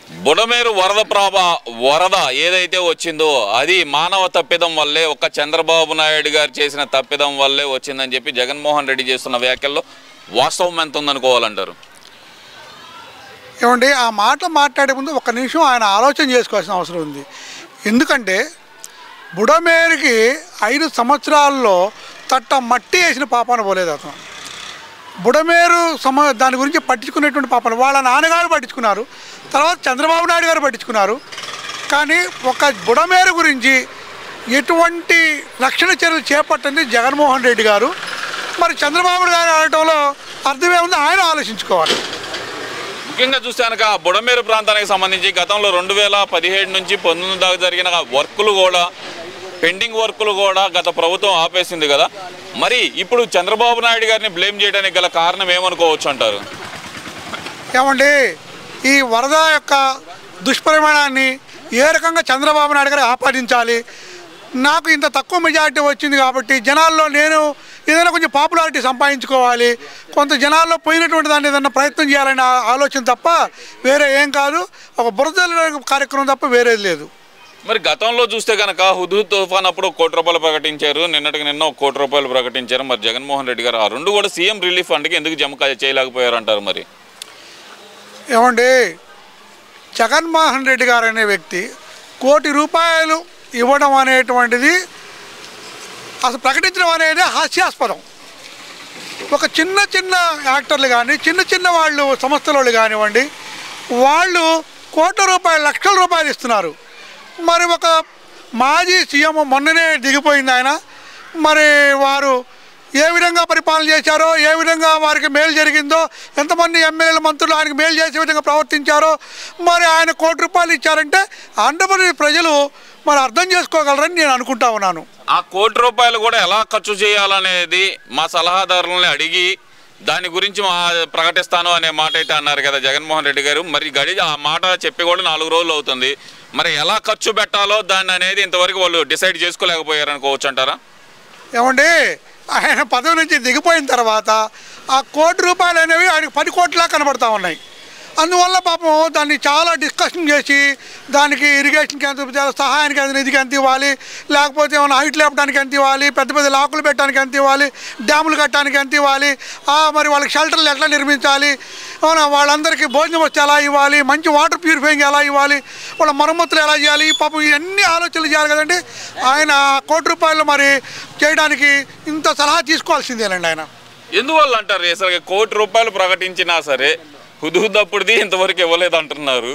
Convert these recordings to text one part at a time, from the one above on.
బుడమేరు వరద ఏదైతే వచ్చిందో అది మానవ తప్పిదం వల్లే, ఒక్క చంద్రబాబు నాయుడు గారు చేసిన తప్పిదం వల్లే వచ్చిందని చెప్పి జగన్మోహన్ రెడ్డి చేస్తున్న వ్యాఖ్యల్లో వాస్తవం ఎంత ఉందనుకోవాలంటారు? ఏమండి, ఆ మాట మాట్లాడే ముందు ఒక నిమిషం ఆయన ఆలోచన చేసుకోవాల్సిన అవసరం ఉంది. ఎందుకంటే బుడమేరుకి 5 సంవత్సరాల్లో తట్ట మట్టి వేసిన పాపాన పోలేదు అతను. బుడమేరు దాని గురించి పట్టించుకునేటువంటి పాపలు వాళ్ళ నాన్నగారు పట్టించుకున్నారు, తర్వాత చంద్రబాబు నాయుడు గారు పట్టించుకున్నారు. కానీ ఒక బుడమేరు గురించి ఎటువంటి రక్షణ చర్యలు చేపట్టింది జగన్మోహన్ రెడ్డి గారు. మరి చంద్రబాబు గారు ఆడటంలో అర్థమే ఉంది, ఆయన ఆలోచించుకోవాలి. ముఖ్యంగా చూస్తే కనుక బుడమేరు ప్రాంతానికి సంబంధించి గతంలో 2017 నుంచి 19 దాకా జరిగిన వర్కులు కూడా, పెండింగ్ వర్కులు కూడా గత ప్రభుత్వం ఆపేసింది కదా. మరి ఇప్పుడు చంద్రబాబు నాయుడు గారిని బ్లేమ్ చేయడానికి గల కారణం ఏమనుకోవచ్చు అంటారు? ఏమండి, ఈ వరద యొక్క దుష్పరిమాణాన్ని ఏ రకంగా చంద్రబాబు నాయుడు గారు ఆపాదించాలి? నాకు ఇంత తక్కువ మెజారిటీ వచ్చింది కాబట్టి జనాల్లో నేను ఏదైనా కొంచెం పాపులారిటీ సంపాదించుకోవాలి, కొంత జనాల్లో పోయినటువంటి దాన్ని ఏదైనా ప్రయత్నం చేయాలనే ఆలోచన తప్ప వేరే ఏం కాదు. ఒక బురద కార్యక్రమం తప్ప వేరేది లేదు. మరి గతంలో చూస్తే కనుక హుదూద్ తుఫాన్ అప్పుడు 1 కోటి రూపాయలు ప్రకటించారు, నిన్నటికి నిన్న 1 కోటి రూపాయలు ప్రకటించారు. మరి జగన్మోహన్ రెడ్డి గారు ఆ 2 కూడా సీఎం రిలీఫ్ ఫండ్కి ఎందుకు జమ చేయలేకపోయారు అంటారు? మరి ఏమండి, జగన్మోహన్ రెడ్డి గారు అనే వ్యక్తి 1 కోటి రూపాయలు ఇవ్వడం అనేటువంటిది అసలు ప్రకటించడం అనేది హాస్యాస్పదం. ఒక చిన్న యాక్టర్లు కానీ చిన్న వాళ్ళు సంస్థల వాళ్ళు కానివ్వండి, వాళ్ళు 1 కోట్ల రూపాయలు, లక్షల రూపాయలు ఇస్తున్నారు. మరి ఒక మాజీ సీఎం మొన్ననే దిగిపోయింది ఆయన. మరి వారు ఏ విధంగా పరిపాలన చేశారో, ఏ విధంగా వారికి మేలు జరిగిందో, ఎంతమంది ఎమ్మెల్యేలు మంత్రులు ఆయనకు మేలు చేసే విధంగా ప్రవర్తించారో, మరి ఆయన 1 కోటి రూపాయలు ఇచ్చారంటే ఆంధ్రప్రదేశ్ ప్రజలు మరి అర్థం చేసుకోగలరని నేను అనుకుంటా ఉన్నాను. ఆ 1 కోటి రూపాయలు కూడా ఎలా ఖర్చు చేయాలనేది మా సలహాదారులని అడిగి దాని గురించి ప్రకటిస్తాను అనే మాట అయితే అన్నారు కదా జగన్మోహన్ రెడ్డి గారు. మరి ఆ మాట చెప్పి కూడా 4 రోజులు అవుతుంది. మరి ఎలా ఖర్చు పెట్టాలో దాన్ని అనేది ఇంతవరకు వాళ్ళు డిసైడ్ చేసుకోలేకపోయారు అనుకోవచ్చు అంటారా? ఏమండి, ఆయన పదవి నుంచి దిగిపోయిన తర్వాత ఆ 1 కోటి రూపాయలు అనేవి ఆయనకు 10 కోట్లా కనబడతా ఉన్నాయి. అందువల్ల పాపం దాన్ని చాలా డిస్కషన్ చేసి దానికి ఇరిగేషన్కి ఎంత, సహాయానికి ఎంత, నిధికి ఎంత ఇవ్వాలి, లేకపోతే ఏమైనా హైట్ లేపడానికి ఎంత ఇవ్వాలి, పెద్ద లాకులు పెట్టడానికి ఎంత ఇవ్వాలి, డ్యాములు కట్టడానికి ఎంత ఇవ్వాలి, మరి వాళ్ళకి షెల్టర్లు ఎట్లా నిర్మించాలి, వాళ్ళందరికీ భోజనం వస్తే ఎలా ఇవ్వాలి, మంచి వాటర్ ప్యూరిఫైయింగ్ ఎలా ఇవ్వాలి, వాళ్ళ మరమ్మతులు ఎలా చేయాలి, పాపం ఇవన్నీ ఆలోచనలు చేయాలి కదండి. ఆయన 1 కోటి రూపాయలు మరి చేయడానికి ఇంత సలహా తీసుకోవాల్సిందేనండి ఆయన. ఎందువల్ల అంటారు? అసలు 1 కోటి రూపాయలు ప్రకటించినా సరే హుదూద్ అప్పుడుది ఇంతవరకు ఇవ్వలేదు అంటున్నారు.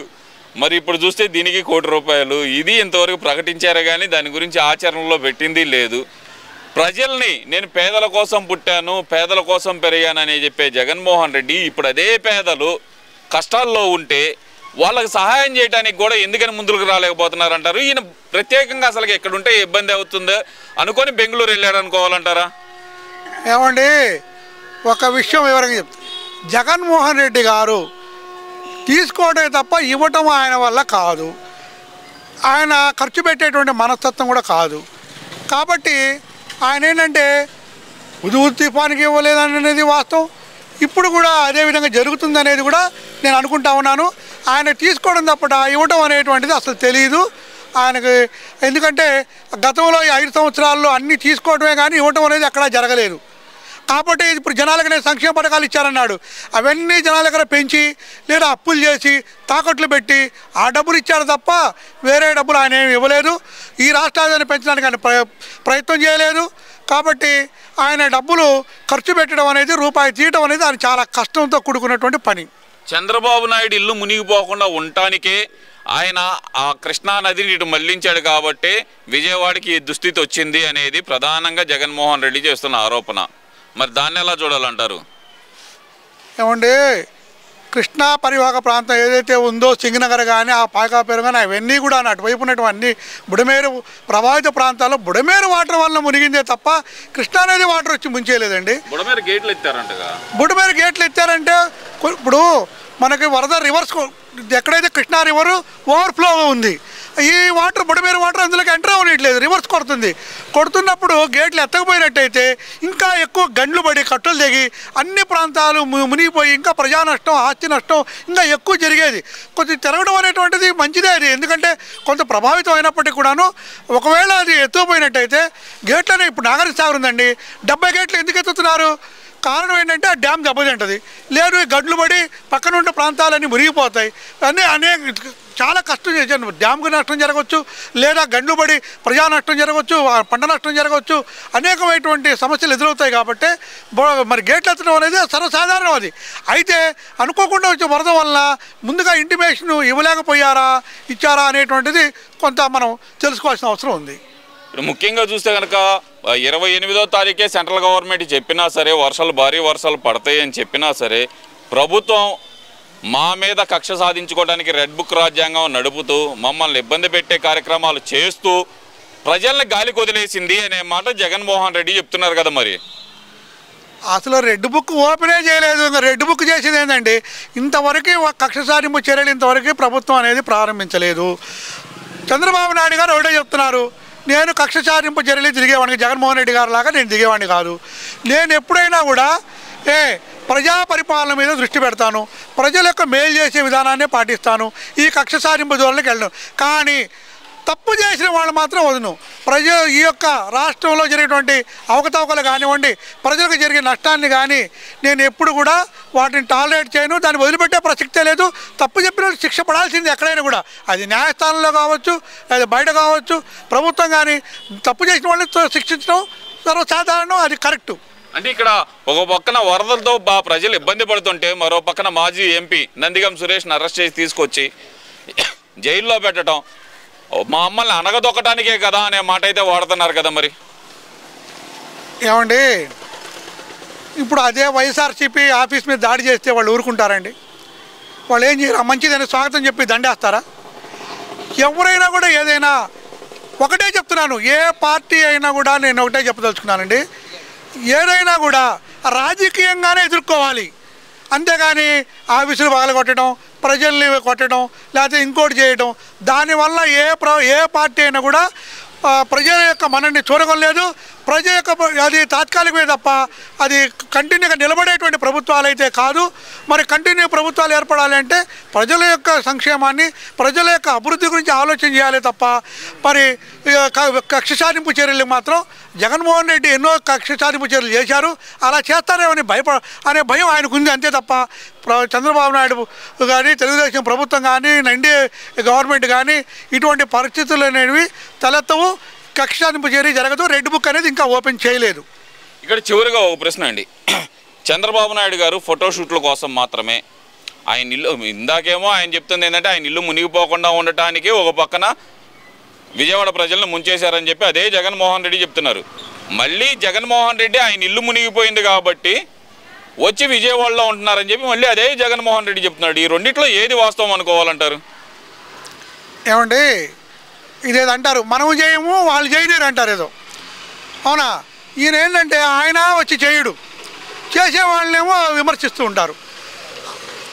మరి ఇప్పుడు చూస్తే దీనికి 1 కోటి రూపాయలు ఇది ఇంతవరకు ప్రకటించారు కానీ దాని గురించి ఆచరణలో పెట్టింది లేదు. ప్రజల్ని నేను పేదల కోసం పుట్టాను, పేదల కోసం పెరిగానని చెప్పే జగన్మోహన్ రెడ్డి ఇప్పుడు అదే పేదలు కష్టాల్లో ఉంటే వాళ్ళకి సహాయం చేయడానికి కూడా ఎందుకని ముందుకు రాలేకపోతున్నారు అంటారు. ఈయన ప్రత్యేకంగా అసలు ఎక్కడుంటే ఇబ్బంది అవుతుందో అనుకొని బెంగళూరు వెళ్ళాడు అనుకోవాలంటారా? ఏమండి, ఒక విషయం వివరంగా చెప్తాను. జగన్మోహన్ రెడ్డి గారు తీసుకోవడమే తప్ప ఇవ్వటం ఆయన వల్ల కాదు. ఆయన ఖర్చు పెట్టేటువంటి మనస్తత్వం కూడా కాదు. కాబట్టి ఆయన ఏంటంటే హుదూద్ తుఫాన్కి ఇవ్వలేదనేది వాస్తవం. ఇప్పుడు కూడా అదేవిధంగా జరుగుతుంది అనేది కూడా నేను అనుకుంటా ఉన్నాను. ఆయన తీసుకోవడం తప్ప ఇవ్వటం అనేటువంటిది అసలు తెలియదు ఆయనకి. ఎందుకంటే గతంలో ఈ 5 సంవత్సరాల్లో అన్నీ తీసుకోవడమే కానీ ఇవ్వటం అనేది ఎక్కడా జరగలేదు. కాబట్టి ఇప్పుడు జనాలకనే సంక్షేమ పథకాలు ఇచ్చారన్నాడు, అవన్నీ జనాల దగ్గర పెంచి లేదా అప్పులు చేసి తాకట్లు పెట్టి ఆ డబ్బులు ఇచ్చారు తప్ప వేరే డబ్బులు ఆయన ఏమి ఇవ్వలేదు. ఈ రాష్ట్రాన్ని పెంచడానికి ఆయన ప్రయత్నం చేయలేదు. కాబట్టి ఆయన డబ్బులు ఖర్చు పెట్టడం అనేది, రూపాయి తీయడం అనేది ఆయన చాలా కష్టంతో కూడుకున్నటువంటి పని. చంద్రబాబు నాయుడు ఇల్లు మునిగిపోకుండా ఉండటానికే ఆయన ఆ కృష్ణా నదిని ఇటు మళ్లించాడు కాబట్టి విజయవాడకి ఈ దుస్థితి వచ్చింది అనేది ప్రధానంగా జగన్మోహన్ రెడ్డి చేస్తున్న ఆరోపణ. మరి దాన్ని ఎలా చూడాలంటారు? ఏమండి, కృష్ణా పరివాహక ప్రాంతం ఏదైతే ఉందో సింగనగర్ కానీ ఆ పాకాపేరు కానీ అవన్నీ కూడా అటువైపు ఉన్నటువంటి బుడమేరు ప్రభావిత ప్రాంతాల్లో బుడమేరు వాటర్ వల్ల మునిగిందే తప్ప కృష్ణానది వాటర్ వచ్చి ముంచేయలేదండి. బుడమేరు గేట్లు ఎత్తారంటగా. బుడమేరు గేట్లు ఎత్తారంటే ఇప్పుడు మనకి వరద రివర్స్ ఎక్కడైతే కృష్ణా రివర్ ఓవర్ఫ్లో ఉంది, ఈ వాటర్ బుడమేరు వాటర్ అందులోకి ఎంటర్ అవ్వట్లేదు, రివర్స్ కొడుతుంది. కొడుతున్నప్పుడు గేట్లు ఎత్తకపోయినట్టయితే ఇంకా ఎక్కువ గండ్లు పడి కట్టులు తెగి అన్ని ప్రాంతాలు మునిగిపోయి ఇంకా ప్రజా నష్టం, ఆస్తి నష్టం ఇంకా ఎక్కువ జరిగేది. కొంచెం తిరగడం అనేటువంటిది మంచిదే అది, ఎందుకంటే కొంత ప్రభావితం అయినప్పటికీ కూడాను. ఒకవేళ అది ఎత్తుకుపోయినట్టయితే గేట్లనే ఇప్పుడు నాగరిక సాగర్ ఉందండి, 70 గేట్లు ఎందుకు ఎత్తుతున్నారు? కారణం ఏంటంటే ఆ డ్యామ్ దెబ్బతింటుంది, లేదు గడ్లు పడి పక్కన ఉన్న ప్రాంతాలన్నీ మురిగిపోతాయి. చాలా కష్టం చేశాను. డ్యామ్కి నష్టం జరగవచ్చు, లేదా గండ్లు పడి ప్రజా నష్టం జరగవచ్చు, పంట నష్టం జరగవచ్చు, అనేకమైనటువంటి సమస్యలు ఎదురవుతాయి. కాబట్టి మరి గేట్లు ఎత్తడం అనేది సర్వసాధారణం. అది అయితే అనుకోకుండా వచ్చే వరద వల్ల ముందుగా ఇంటిమేషన్ ఇవ్వలేకపోయారా, ఇచ్చారా అనేటువంటిది కొంత మనం తెలుసుకోవాల్సిన అవసరం ఉంది. ముఖ్యంగా చూస్తే కనుక 28వ తారీఖే సెంట్రల్ గవర్నమెంట్ చెప్పినా సరే, భారీ వర్షాలు పడతాయి అని చెప్పినా సరే, ప్రభుత్వం మా మీద కక్ష సాధించుకోవడానికి రెడ్ బుక్ రాజ్యాంగం నడుపుతూ మమ్మల్ని ఇబ్బంది పెట్టే కార్యక్రమాలు చేస్తూ ప్రజల్ని గాలికి వదిలేసింది అనే మాట జగన్మోహన్ రెడ్డి చెప్తున్నారు కదా. మరి అసలు రెడ్ బుక్ ఓపెనే చేయలేదు. ఇంకా రెడ్ బుక్ చేసేది ఏంటండి, ఇంతవరకు కక్ష సాధింపు చర్యలు ఇంతవరకు ప్రభుత్వం అనేది ప్రారంభించలేదు. చంద్రబాబు నాయుడు గారు ఒకటే చెప్తున్నారు, నేను కక్ష సాధింపు చర్యలు తిరిగేవాడిని, జగన్మోహన్ రెడ్డి గారు లాగా నేను దిగేవాడిని కాదు. నేను ఎప్పుడైనా కూడా ప్రజా పరిపాలన మీద దృష్టి పెడతాను, ప్రజల యొక్క మేలు చేసే విధానాన్ని పాటిస్తాను, ఈ కక్ష సాధింపు ధోరణికి వెళ్ళను. కానీ తప్పు చేసిన వాళ్ళు మాత్రం వదను. ఈ యొక్క రాష్ట్రంలో జరిగినటువంటి అవకతవకలు కానివ్వండి, ప్రజలకు జరిగే నష్టాన్ని కానీ నేను ఎప్పుడు కూడా వాటిని టాలరేట్ చేయను, దాన్ని వదిలిపెట్టే ప్రసక్తే లేదు. తప్పు చెప్పిన వాళ్ళు శిక్ష పడాల్సింది ఎక్కడైనా కూడా, అది న్యాయస్థానంలో కావచ్చు, లేదా బయట కావచ్చు. ప్రభుత్వం కానీ తప్పు చేసిన వాళ్ళని శిక్షించడం సర్వసాధారణం, అది కరెక్టు. అంటే ఇక్కడ ఒక పక్కన వరదలతో ప్రజలు ఇబ్బంది పడుతుంటే, మరో పక్కన మాజీ ఎంపీ నందిగం సురేష్ని అరెస్ట్ చేసి తీసుకొచ్చి జైల్లో పెట్టడం, మా అమ్మల్ని అనగదొక్కడానికే కదా అనే మాట అయితే వాడుతున్నారు కదా. మరి ఏమండి, ఇప్పుడు అదే వైఎస్ఆర్సీపీ ఆఫీస్ మీద దాడి చేస్తే వాళ్ళు ఊరుకుంటారండి? వాళ్ళు ఏం చేయరు, మంచిదని స్వాగతం చెప్పి దండేస్తారా? ఎవరైనా కూడా ఏదైనా ఒకటే చెప్తున్నాను, ఏ పార్టీ అయినా కూడా నేను ఒకటే చెప్పదలుచుకున్నానండి, ఏదైనా కూడా రాజకీయంగానే ఎదుర్కోవాలి. అంతేగాని ఆఫీసులు పగలగొట్టడం, ప్రజల్ని కొట్టడం, లేకపోతే ఇంకోటి చేయడం, దానివల్ల ఏ పార్టీ అయినా కూడా ప్రజల యొక్క మనల్ని చూడగలేదు. ప్రజల యొక్క అది తాత్కాలికమే తప్ప అది కంటిన్యూగా నిలబడేటువంటి ప్రభుత్వాలు అయితే కాదు. మరి కంటిన్యూ ప్రభుత్వాలు ఏర్పడాలి అంటే ప్రజల యొక్క సంక్షేమాన్ని, ప్రజల యొక్క అభివృద్ధి గురించి ఆలోచన చేయాలి తప్ప మరి కక్ష సాధింపు చర్యలు మాత్రం జగన్మోహన్ రెడ్డి ఎన్నో కక్ష సాధింపు చర్యలు చేశారు. అలా చేస్తారేమని అనే భయం ఆయనకు ఉంది, అంతే తప్ప చంద్రబాబు నాయుడు కానీ, తెలుగుదేశం ప్రభుత్వం కానీ, ఎన్డీఏ గవర్నమెంట్ కానీ ఇటువంటి పరిస్థితులు అనేవి తలెత్తవు. కక్ష సాధింపు చర్య జరగదు. రెడ్ బుక్ అనేది ఇంకా ఓపెన్ చేయలేదు. ఇక్కడ చివరిగా ఒక ప్రశ్న అండి, చంద్రబాబు నాయుడు గారు ఫోటోషూట్ల కోసం మాత్రమే ఆయన ఇల్లు, ఇందాకేమో ఆయన చెప్తుంది ఏంటంటే ఆయన ఇల్లు మునిగిపోకుండా ఉండటానికి ఒక పక్కన విజయవాడ ప్రజలను ముంచేశారని చెప్పి అదే జగన్మోహన్ రెడ్డి చెప్తున్నారు. మళ్ళీ జగన్మోహన్ రెడ్డి ఆయన ఇల్లు మునిగిపోయింది కాబట్టి వచ్చి విజయవాడలో ఉంటున్నారని చెప్పి మళ్ళీ అదే జగన్మోహన్ రెడ్డి చెప్తున్నాడు. ఈ రెండిట్లో ఏది వాస్తవం అనుకోవాలంటారు? ఏమండి, ఇదేదో అంటారు, మనము చేయము వాళ్ళు చేయలేరు అంటారు ఏదో, అవునా? ఈయన ఏంటంటే ఆయన వచ్చి చేయడు, చేసే వాళ్ళనేమో విమర్శిస్తూ ఉంటారు.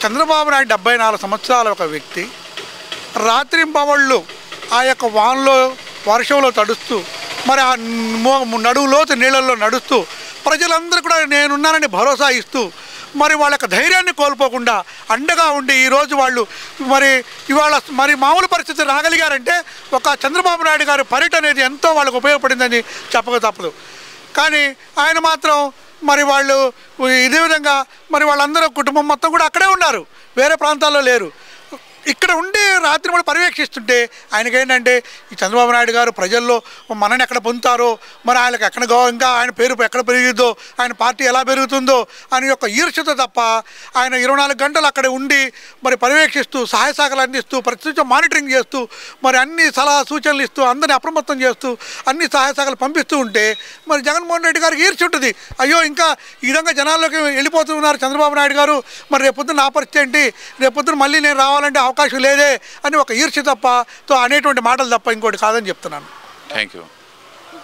చంద్రబాబు నాయుడు 74 సంవత్సరాల ఒక వ్యక్తి రాత్రింపవళ్ళు ఆ యొక్క వానలో వర్షంలో తడుస్తూ మరి ఆ నడువులోతు నీళ్ళల్లో నడుస్తూ ప్రజలందరూ కూడా నేనున్నానని భరోసా ఇస్తూ మరి వాళ్ళ యొక్క ధైర్యాన్ని కోల్పోకుండా అండగా ఉండి ఈరోజు వాళ్ళు మరి ఇవాళ మరి మామూలు పరిస్థితి రాగలిగారంటే ఒక చంద్రబాబు నాయుడు గారి పర్యటన అనేది ఎంతో వాళ్ళకు ఉపయోగపడిందని చెప్పక తప్పదు. కానీ ఆయన మాత్రం మరి వాళ్ళు ఇదే విధంగా మరి వాళ్ళందరూ కుటుంబం మొత్తం కూడా అక్కడే ఉన్నారు, వేరే ప్రాంతాల్లో లేరు. ఇక్కడ ఉండి రాత్రి కూడా పర్యవేక్షిస్తుంటే ఆయనకేంటంటే ఈ చంద్రబాబు నాయుడు గారు ప్రజల్లో మనని ఎక్కడ పొందుతారో, మరి ఆయనకు ఎక్కడ ఇంకా ఆయన పేరు ఎక్కడ పెరిగిద్దో, ఆయన పార్టీ ఎలా పెరుగుతుందో అని యొక్క ఈర్ష్యతో తప్ప ఆయన 24 గంటలు అక్కడ ఉండి మరి పర్యవేక్షిస్తూ సహాయ సహకారాలు అందిస్తూ ప్రతి మానిటరింగ్ చేస్తూ మరి అన్ని సలహా సూచనలు ఇస్తూ అందరినీ అప్రమత్తం చేస్తూ అన్ని సహాయ సహకారాలు పంపిస్తూ ఉంటే మరి జగన్మోహన్ రెడ్డి గారికి ఈర్ష్య ఉంటుంది. అయ్యో ఇంకా ఈ విధంగా జనాల్లోకి వెళ్ళిపోతున్నారు చంద్రబాబు నాయుడు గారు, మరి రేపొద్దున నా పరిస్థితి ఏంటి, రేపొద్దున మళ్ళీ నేను రావాలంటే అవకాశం లేదే అని ఒక ఈర్ష్య తప్ప అనేటువంటి మాటలు తప్ప ఇంకోటి కాదని చెప్తున్నాను. Thank you.